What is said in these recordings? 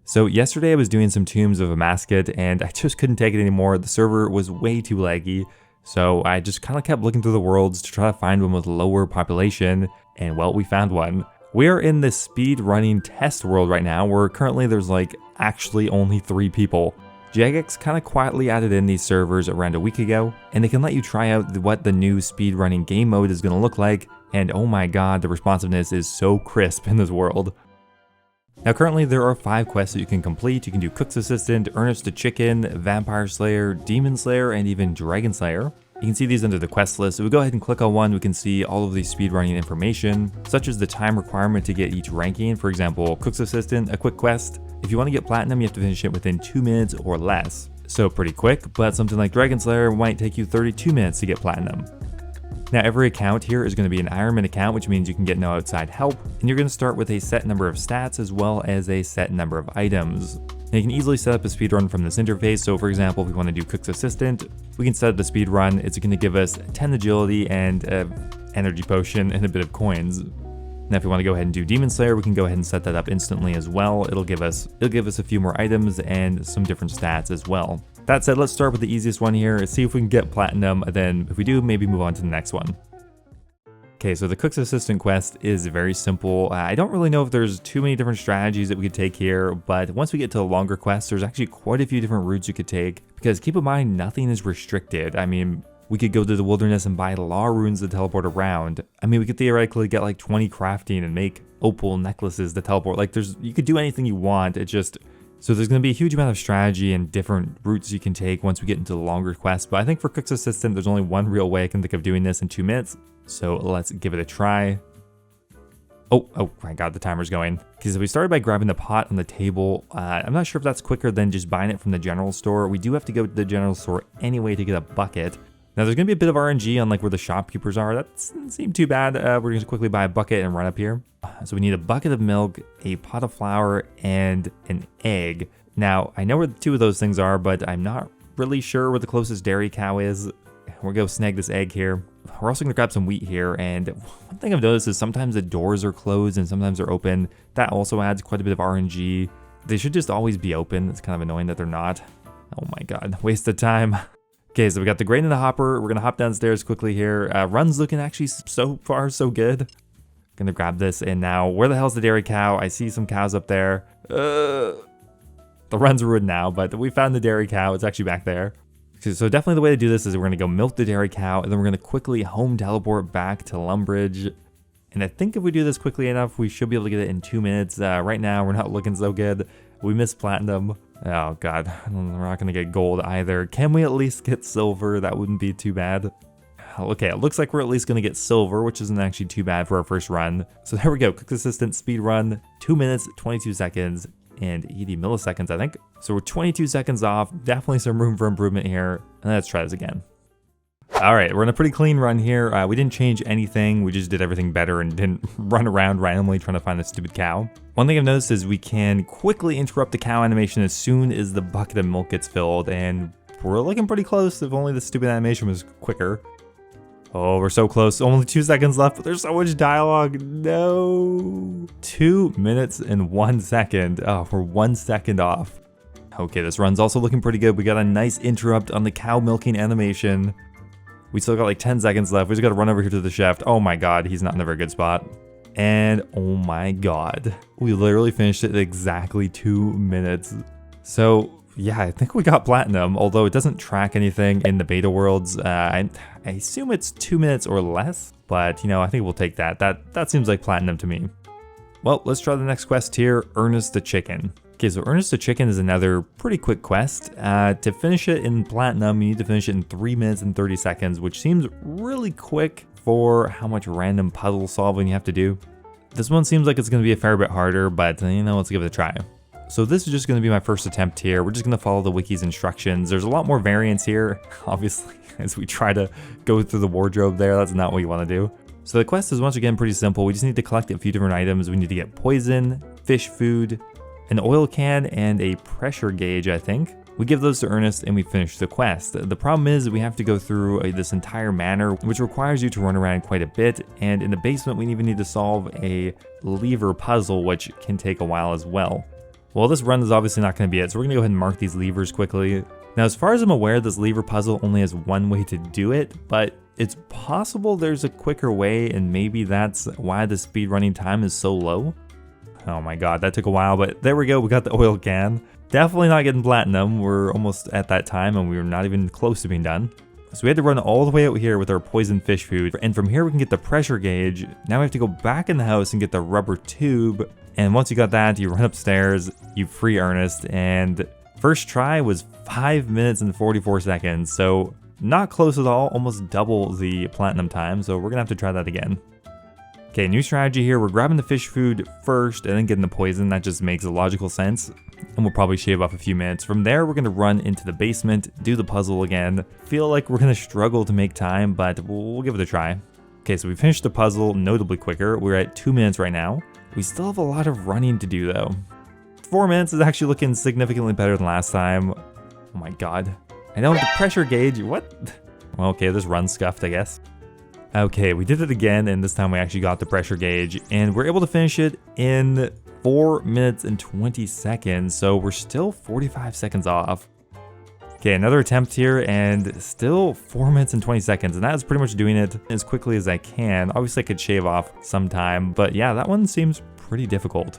So yesterday I was doing some tombs of a mascot and I just couldn't take it anymore. The server was way too laggy. So I just kind of kept looking through the worlds to try to find one with lower population, and well, we found one. We're in the speed running test world right now, where currently there's like actually only 3 people. Jagex kind of quietly added in these servers around a week ago, and they can let you try out what the new speedrunning game mode is going to look like, and oh my god, the responsiveness is so crisp in this world. Now currently there are 5 quests that you can complete. You can do Cook's Assistant, Ernest the Chicken, Vampire Slayer, Demon Slayer, and even Dragon Slayer. You can see these under the quest list. If we go ahead and click on one, we can see all of the speedrunning information, such as the time requirement to get each ranking. For example, Cook's Assistant, a quick quest. If you want to get platinum, you have to finish it within 2 minutes or less. So pretty quick, but something like Dragon Slayer might take you 32 minutes to get platinum. Now every account here is going to be an Ironman account, which means you can get no outside help, and you're going to start with a set number of stats as well as a set number of items. Now you can easily set up a speedrun from this interface. So for example, if we want to do Cook's Assistant, we can set up the speedrun. It's going to give us 10 agility and energy potion and a bit of coins. Now if we want to go ahead and do Demon Slayer, we can go ahead and set that up instantly as well. It'll give us a few more items and some different stats as well. That said, let's start with the easiest one here, see if we can get platinum, then if we do, maybe move on to the next one. Okay, so the Cook's Assistant quest is very simple. I don't really know if there's too many different strategies that we could take here, but once we get to the longer quests, there's actually quite a few different routes you could take, because keep in mind, nothing is restricted. I mean, we could go to the wilderness and buy law runes to teleport around. I mean, we could theoretically get like 20 crafting and make opal necklaces to teleport. Like you could do anything you want. So there's going to be a huge amount of strategy and different routes you can take once we get into the longer quests. But I think for Cook's Assistant, there's only one real way I can think of doing this in 2 minutes. So let's give it a try. Oh my god, the timer's going. Because we started by grabbing the pot on the table. I'm not sure if that's quicker than just buying it from the general store. We do have to go to the general store anyway to get a bucket. Now there's going to be a bit of RNG on like where the shopkeepers are. That doesn't seem too bad. We're going to quickly buy a bucket and run up here. So we need a bucket of milk, a pot of flour, and an egg. Now I know where the 2 of those things are, but I'm not really sure where the closest dairy cow is. We're going to snag this egg here. We're also going to grab some wheat here. And one thing I've noticed is sometimes the doors are closed and sometimes they're open. That also adds quite a bit of RNG. They should just always be open. It's kind of annoying that they're not. Oh my god, waste of time. Okay, so we got the grain in the hopper. We're going to hop downstairs quickly here. Run's looking actually so far so good. Gonna grab this, and now where the hell's the dairy cow? I see some cows up there. The run's ruined now, but we found the dairy cow. It's actually back there. So definitely the way to do this is we're gonna go milk the dairy cow, and then we're gonna quickly home teleport back to Lumbridge. And I think if we do this quickly enough, we should be able to get it in 2 minutes. Right now, we're not looking so good. We missed platinum. Oh god, we're not gonna get gold either. Can we at least get silver? That wouldn't be too bad. Okay, it looks like we're at least going to get silver, which isn't actually too bad for our first run. So there we go, Cook's Assistant speed run, 2 minutes, 22 seconds, and 80 milliseconds, I think. So we're 22 seconds off, definitely some room for improvement here. And let's try this again. All right, we're in a pretty clean run here. We didn't change anything, we just did everything better and didn't run around randomly trying to find this stupid cow. One thing I've noticed is we can quickly interrupt the cow animation as soon as the bucket of milk gets filled, and we're looking pretty close. If only the stupid animation was quicker. Oh, we're so close. Only 2 seconds left, but there's so much dialogue. No. 2 minutes and 1 second. Oh, we're 1 second off. Okay, this run's also looking pretty good. We got a nice interrupt on the cow milking animation. We still got like 10 seconds left. We just got to run over here to the shaft. Oh my god, he's not in a very good spot. And oh my god, we literally finished it in exactly 2 minutes. So yeah, I think we got platinum, although it doesn't track anything in the beta worlds. I assume it's 2 minutes or less, but you know, I think we'll take that. That seems like platinum to me. Well, let's try the next quest here, Ernest the Chicken. Okay, so Ernest the Chicken is another pretty quick quest. To finish it in platinum, you need to finish it in 3 minutes and 30 seconds, which seems really quick for how much random puzzle solving you have to do. This one seems like it's going to be a fair bit harder, but you know, let's give it a try. So this is just going to be my first attempt here. We're just going to follow the wiki's instructions. There's a lot more variants here, obviously, as we try to go through the wardrobe there. That's not what you want to do. So the quest is once again pretty simple. We just need to collect a few different items. We need to get poison, fish food, an oil can, and a pressure gauge, I think. We give those to Ernest and we finish the quest. The problem is we have to go through this entire manor, which requires you to run around quite a bit. And in the basement, we even need to solve a lever puzzle, which can take a while as well. Well, this run is obviously not going to be it, so we're going to go ahead and mark these levers quickly. Now, as far as I'm aware, this lever puzzle only has one way to do it, but it's possible there's a quicker way, and maybe that's why the speed running time is so low. Oh my god, that took a while, but there we go, we got the oil can. Definitely not getting platinum, we're almost at that time, and we're not even close to being done. So we had to run all the way out here with our poison fish food, and from here we can get the pressure gauge. Now we have to go back in the house and get the rubber tube, and once you got that, you run upstairs, you free Ernest, and first try was 5 minutes and 44 seconds, so not close at all, almost double the platinum time, so we're gonna have to try that again. Okay, new strategy here, we're grabbing the fish food first and then getting the poison. That just makes a logical sense, and we'll probably shave off a few minutes. From there, we're gonna run into the basement, do the puzzle again. Feel like we're gonna struggle to make time, but we'll give it a try. Okay, so we finished the puzzle notably quicker. We're at 2 minutes right now. We still have a lot of running to do though. 4 minutes is actually looking significantly better than last time. Oh my god. I don't have the pressure gauge, what? Well, okay, this run's scuffed, I guess. Okay, we did it again, and this time we actually got the pressure gauge, and we're able to finish it in 4 minutes and 20 seconds, so we're still 45 seconds off. Okay, another attempt here, and still 4 minutes and 20 seconds, and that is pretty much doing it as quickly as I can. Obviously, I could shave off some time, but yeah, that one seems pretty difficult.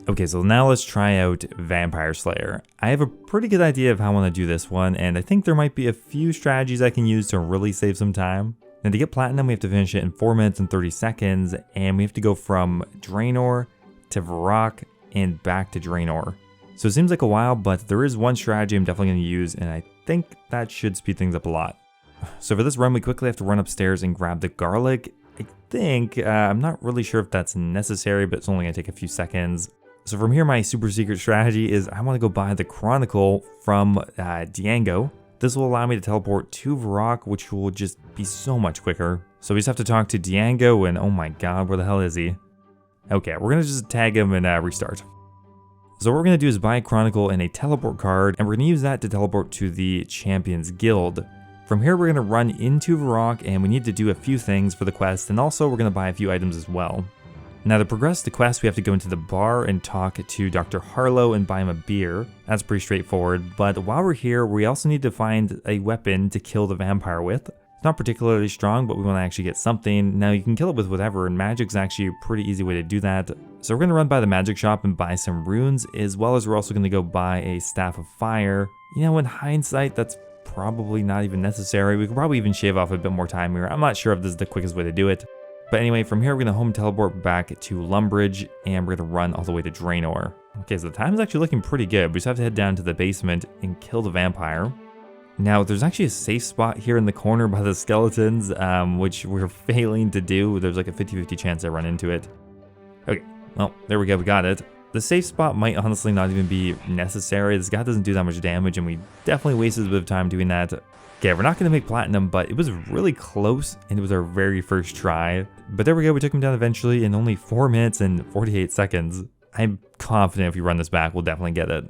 Okay, so now let's try out Vampire Slayer. I have a pretty good idea of how I want to do this one, and I think there might be a few strategies I can use to really save some time. Now to get platinum, we have to finish it in 4 minutes and 30 seconds, and we have to go from Draenor to Varrock and back to Draenor. So it seems like a while, but there is one strategy I'm definitely going to use, and I think that should speed things up a lot. So for this run, we quickly have to run upstairs and grab the garlic. I think, I'm not really sure if that's necessary, but it's only going to take a few seconds. So from here, my super secret strategy is I want to go buy the Chronicle from Diango. This will allow me to teleport to Varrock, which will just be so much quicker. So we just have to talk to Diango, and oh my god, where the hell is he? Okay, we're going to just tag him and restart. So what we're going to do is buy a Chronicle and a teleport card, and we're going to use that to teleport to the Champions Guild. From here, we're going to run into Varrock, and we need to do a few things for the quest, and also we're going to buy a few items as well. Now to progress the quest, we have to go into the bar and talk to Dr. Harlow and buy him a beer. That's pretty straightforward, but while we're here, we also need to find a weapon to kill the vampire with. It's not particularly strong, but we want to actually get something. Now you can kill it with whatever, and magic's actually a pretty easy way to do that. So we're going to run by the magic shop and buy some runes, as well as we're also going to go buy a Staff of Fire. You know, in hindsight, that's probably not even necessary. We could probably even shave off a bit more time here. I'm not sure if this is the quickest way to do it. But anyway, from here, we're going to home teleport back to Lumbridge, and we're going to run all the way to Draenor. Okay, so the time is actually looking pretty good. We just have to head down to the basement and kill the vampire. Now, there's actually a safe spot here in the corner by the skeletons, which we're failing to do. There's like a 50-50 chance I run into it. Okay, well, there we go, we got it. The safe spot might honestly not even be necessary. This guy doesn't do that much damage, and we definitely wasted a bit of time doing that. Okay, we're not going to make platinum, but it was really close, and it was our very first try. But there we go, we took him down eventually in only 4 minutes and 48 seconds. I'm confident if we run this back, we'll definitely get it.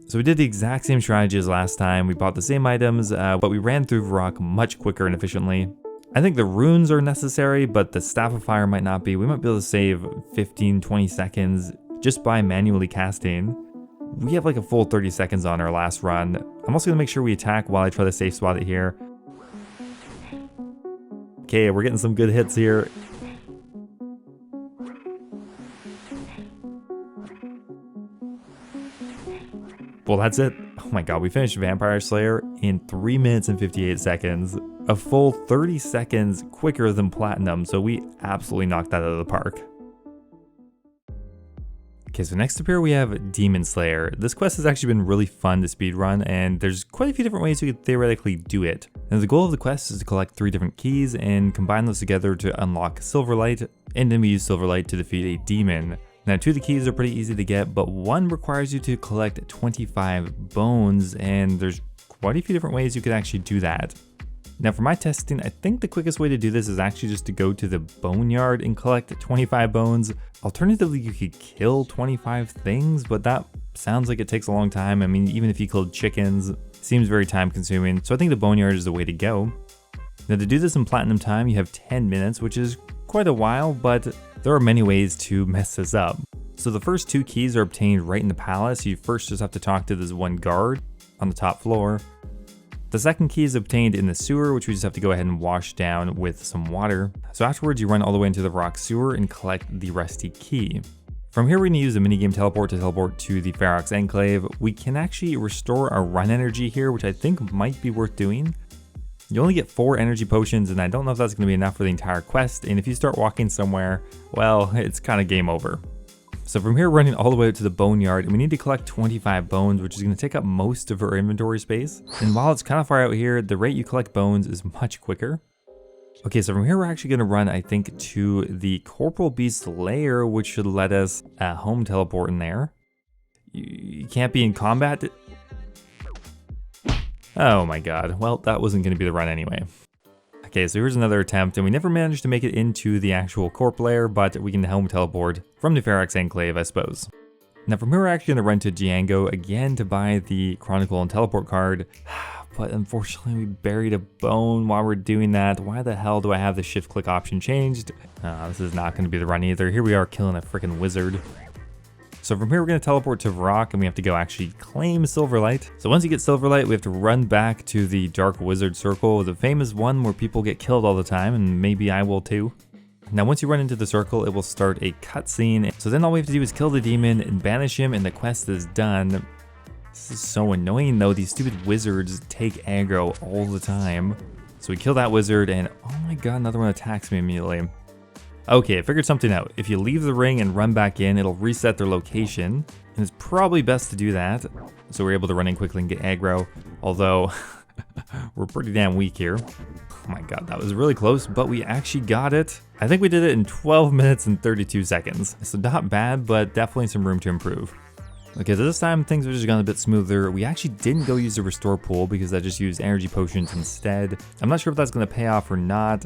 So we did the exact same strategy as last time. We bought the same items, but we ran through Varrock much quicker and efficiently. I think the runes are necessary, but the Staff of Fire might not be. We might be able to save 15-20 seconds just by manually casting. We have like a full 30 seconds on our last run. I'm also going to make sure we attack while I try to safe spot it here. Okay, we're getting some good hits here. Well, that's it. Oh my god, we finished Vampire Slayer in 3 minutes and 58 seconds. A full 30 seconds quicker than Platinum, so we absolutely knocked that out of the park. Okay, so next up here we have Demon Slayer. This quest has actually been really fun to speedrun, and there's quite a few different ways you could theoretically do it. And the goal of the quest is to collect 3 different keys and combine those together to unlock Silverlight, and then we use Silverlight to defeat a demon. Now 2 of the keys are pretty easy to get, but 1 requires you to collect 25 bones, and there's quite a few different ways you could actually do that. Now for my testing, I think the quickest way to do this is actually just to go to the boneyard and collect 25 bones. Alternatively, you could kill 25 things, but that sounds like it takes a long time. I mean, even if you killed chickens, it seems very time consuming. So I think the boneyard is the way to go. Now to do this in platinum time, you have 10 minutes, which is quite a while, but there are many ways to mess this up. So the first 2 keys are obtained right in the palace. You first just have to talk to this one guard on the top floor. The second key is obtained in the sewer, which we just have to go ahead and wash down with some water. So afterwards you run all the way into the rock sewer and collect the rusty key. From here we're going to use the minigame teleport to teleport to the Faerell Enclave. We can actually restore our run energy here, which I think might be worth doing. You only get 4 energy potions, and I don't know if that's going to be enough for the entire quest, and if you start walking somewhere, well, it's kind of game over. So from here, running all the way up to the boneyard, and we need to collect 25 bones, which is going to take up most of our inventory space. And while it's kind of far out here, the rate you collect bones is much quicker. Okay, so from here, we're actually going to run, I think, to the Corporal Beast's lair, which should let us home teleport in there. You can't be in combat. Oh my god, well, that wasn't going to be the run anyway. Okay, so here's another attempt, and we never managed to make it into the actual corp lair, but we can home teleport from the Faerell Enclave, I suppose. Now from here, we're actually going to run to Django again to buy the Chronicle and Teleport card, but unfortunately we buried a bone while we're doing that. Why the hell do I have the shift-click option changed? This is not going to be the run either. Here we are killing a freaking wizard. So from here, we're going to teleport to Rock, and we have to go actually claim Silverlight. So once you get Silverlight, we have to run back to the Dark Wizard Circle, the famous one where people get killed all the time, and maybe I will too. Now once you run into the circle, it will start a cutscene. So then all we have to do is kill the demon and banish him, and the quest is done. This is so annoying though, these stupid wizards take aggro all the time. So we kill that wizard, and oh my god, another one attacks me immediately. Okay, I figured something out. If you leave the ring and run back in, it'll reset their location, and it's probably best to do that. So we're able to run in quickly and get aggro, although we're pretty damn weak here. Oh my god, that was really close, but we actually got it. I think we did it in 12 minutes and 32 seconds. So not bad, but definitely some room to improve. Okay, so this time things have just gone a bit smoother. We actually didn't go use the restore pool because I just used energy potions instead. I'm not sure if that's going to pay off or not.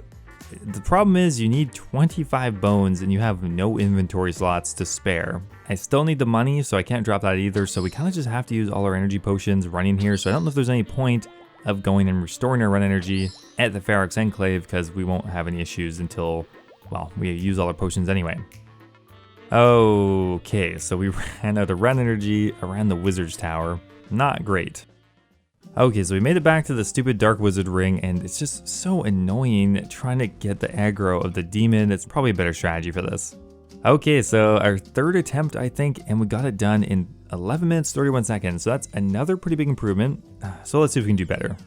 The problem is you need 25 bones and you have no inventory slots to spare. I still need the money, so I can't drop that either, so we kind of just have to use all our energy potions running here, so I don't know if there's any point of going and restoring our run energy at the Faerell Enclave because we won't have any issues until, well, we use all our potions anyway. Okay, so we ran out of run energy around the Wizard's Tower. Not great. Okay, so we made it back to the stupid Dark Wizard ring, and it's just so annoying trying to get the aggro of the demon. It's probably a better strategy for this. Okay, so our third attempt, I think, and we got it done in 11 minutes, 31 seconds. So that's another pretty big improvement. So let's see if we can do better.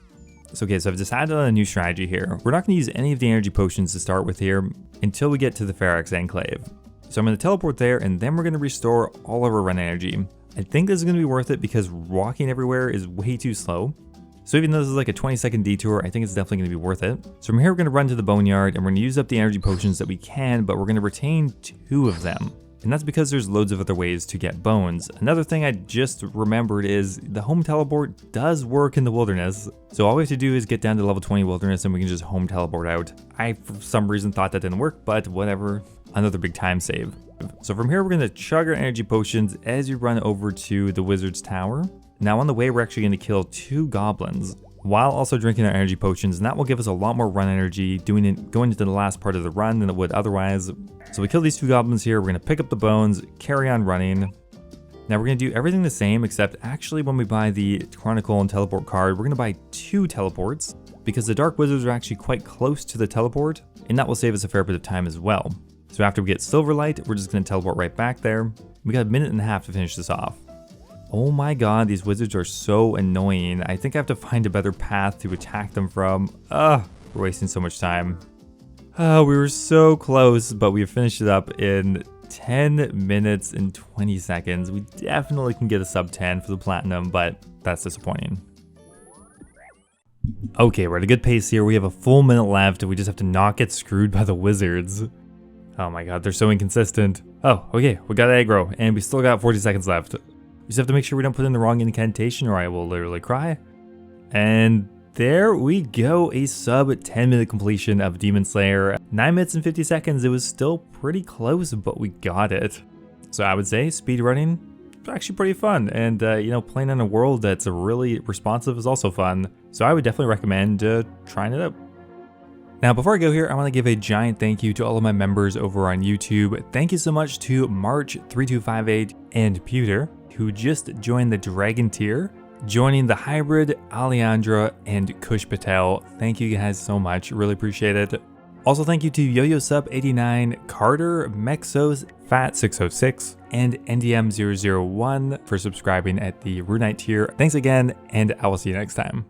So, okay, so I've decided on a new strategy here. We're not going to use any of the energy potions to start with here until we get to the Faerell Enclave. So I'm going to teleport there, and then we're going to restore all of our run energy. I think this is going to be worth it because walking everywhere is way too slow. So even though this is like a 20-second detour, I think it's definitely going to be worth it. So from here, we're going to run to the boneyard and we're going to use up the energy potions that we can, but we're going to retain 2 of them. And that's because there's loads of other ways to get bones. Another thing I just remembered is the home teleport does work in the wilderness. So all we have to do is get down to level 20 wilderness and we can just home teleport out. I, for some reason, thought that didn't work, but whatever. Another big time save. So from here, we're going to chug our energy potions as you run over to the Wizard's Tower. Now on the way, we're actually going to kill 2 goblins while also drinking our energy potions, and that will give us a lot more run energy going into the last part of the run than it would otherwise. So we kill these 2 goblins here, we're going to pick up the bones, carry on running. Now we're going to do everything the same, except actually when we buy the Chronicle and Teleport card, we're going to buy 2 teleports because the Dark Wizards are actually quite close to the teleport, and that will save us a fair bit of time as well. So after we get Silverlight, we're just going to teleport right back there. We got a minute and a half to finish this off. Oh my god, these wizards are so annoying. I think I have to find a better path to attack them from. We're wasting so much time. We were so close, but we finished it up in 10 minutes and 20 seconds. We definitely can get a sub 10 for the platinum, but that's disappointing. Okay, we're at a good pace here. We have a full minute left, and we just have to not get screwed by the wizards. Oh my god, they're so inconsistent. Oh, okay, we got aggro, and we still got 40 seconds left. We just have to make sure we don't put in the wrong incantation or I will literally cry. And there we go, a sub 10-minute completion of Demon Slayer. 9 minutes and 50 seconds, it was still pretty close, but we got it. So I would say speedrunning is actually pretty fun. And, you know, playing in a world that's really responsive is also fun. So I would definitely recommend trying it out. Now, before I go here, I want to give a giant thank you to all of my members over on YouTube. Thank you so much to March3258 and Pewter, who just joined the Dragon tier, joining the Hybrid, Alejandra, and Kush Patel. Thank you guys so much, really appreciate it. Also, thank you to YoYoSub89, Carter, Mexos, Fat606, and NDM001 for subscribing at the Runite tier. Thanks again, and I will see you next time.